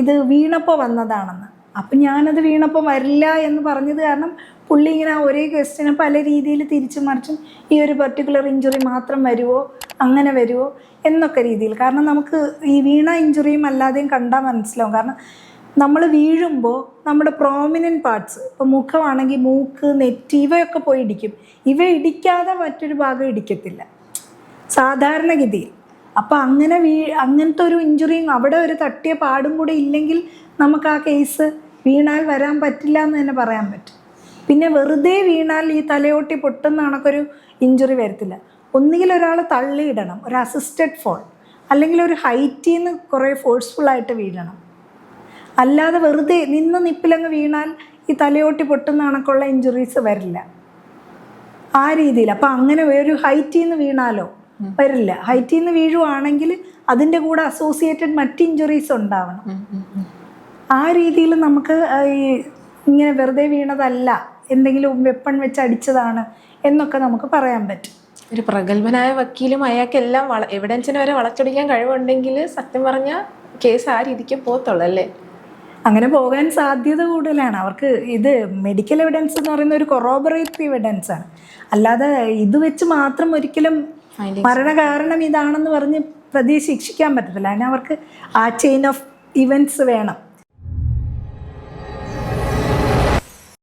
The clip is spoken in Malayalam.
ഇത് വീണപ്പോൾ വന്നതാണെന്ന്. അപ്പം ഞാനത് വീണപ്പോൾ വരില്ല എന്ന് പറഞ്ഞത് കാരണം പുള്ളി ഇങ്ങനെ ഒരേ ക്വസ്റ്റ്യനെ പല രീതിയിൽ തിരിച്ചും മറിച്ചും ഈ ഒരു പെർട്ടിക്കുലർ ഇഞ്ചുറി മാത്രം വരുമോ അങ്ങനെ വരുമോ എന്നൊക്കെ രീതിയിൽ. കാരണം നമുക്ക് ഈ വീണ ഇഞ്ചുറിയും അല്ലാതെയും കണ്ടാൽ മനസ്സിലാവും. കാരണം നമ്മൾ വീഴുമ്പോൾ നമ്മുടെ പ്രോമിനൻറ്റ് പാർട്സ്, ഇപ്പോൾ മുഖമാണെങ്കിൽ മൂക്ക്, നെറ്റി ഇവയൊക്കെ പോയി ഇടിക്കും. ഇവ ഇടിക്കാതെ മറ്റൊരു ഭാഗം ഇടിക്കത്തില്ല സാധാരണഗതിയിൽ. അപ്പോൾ അങ്ങനത്തെ ഒരു ഇഞ്ചുറിയും അവിടെ ഒരു തട്ടിയ പാടും കൂടെ ഇല്ലെങ്കിൽ നമുക്ക് ആ കേസ് വീണാൽ വരാൻ പറ്റില്ല എന്ന് തന്നെ പറയാൻ പറ്റും. പിന്നെ വെറുതെ വീണാൽ ഈ തലയോട്ടി പൊട്ടുന്ന കണക്കൊരു ഇഞ്ചുറി വരത്തില്ല. ഒന്നുകിൽ ഒരാൾ തള്ളിയിടണം, ഒരു അസിസ്റ്റഡ് ഫോൾ, അല്ലെങ്കിൽ ഒരു ഹൈറ്റിൽ നിന്ന് കുറേ ഫോഴ്സ്ഫുള്ളായിട്ട് വീഴണം. അല്ലാതെ വെറുതെ നിപ്പിലങ്ങ് വീണാൽ ഈ തലയോട്ടി പൊട്ടുന്ന കണക്കുള്ള ഇഞ്ചുറീസ് വരില്ല ആ രീതിയിൽ. അപ്പം അങ്ങനെ ഒരു ഹൈറ്റിൽ നിന്ന് വീണാലോ വരില്ല. ഹൈറ്റിൽ നിന്ന് വീഴുവാണെങ്കിൽ അതിൻ്റെ കൂടെ അസോസിയേറ്റഡ് മറ്റ് ഇഞ്ചുറീസ് ഉണ്ടാവണം. ആ രീതിയിൽ നമുക്ക് ഈ ഇങ്ങനെ വെറുതെ വീണതല്ല, എന്തെങ്കിലും വെപ്പൺ വെച്ച് അടിച്ചതാണ് എന്നൊക്കെ നമുക്ക് പറയാൻ പറ്റും. ഒരു പ്രഗത്ഭനായ വക്കീലും അയാൾക്ക് എല്ലാം എവിഡൻസിന് വരെ വളച്ചൊടിക്കാൻ കഴിവുണ്ടെങ്കിൽ സത്യം പറഞ്ഞാൽ കേസ് ആ രീതിക്ക് പോകത്തുള്ളൂ അല്ലേ? അങ്ങനെ പോകാൻ സാധ്യത കൂടുതലാണ്. അവർക്ക് ഇത് മെഡിക്കൽ എവിഡൻസ് എന്ന് പറയുന്ന ഒരു കൊറോബറേറ്ററി എവിഡൻസ് ആണ്. അല്ലാതെ ഇത് വെച്ച് മാത്രം ഒരിക്കലും മരണകാരണം ഇതാണെന്ന് പറഞ്ഞ് പ്രതിയെ ശിക്ഷിക്കാൻ പറ്റത്തില്ല. അതിന് അവർക്ക് ആ ചെയിൻ ഓഫ് ഇവൻറ്റ്സ് വേണം.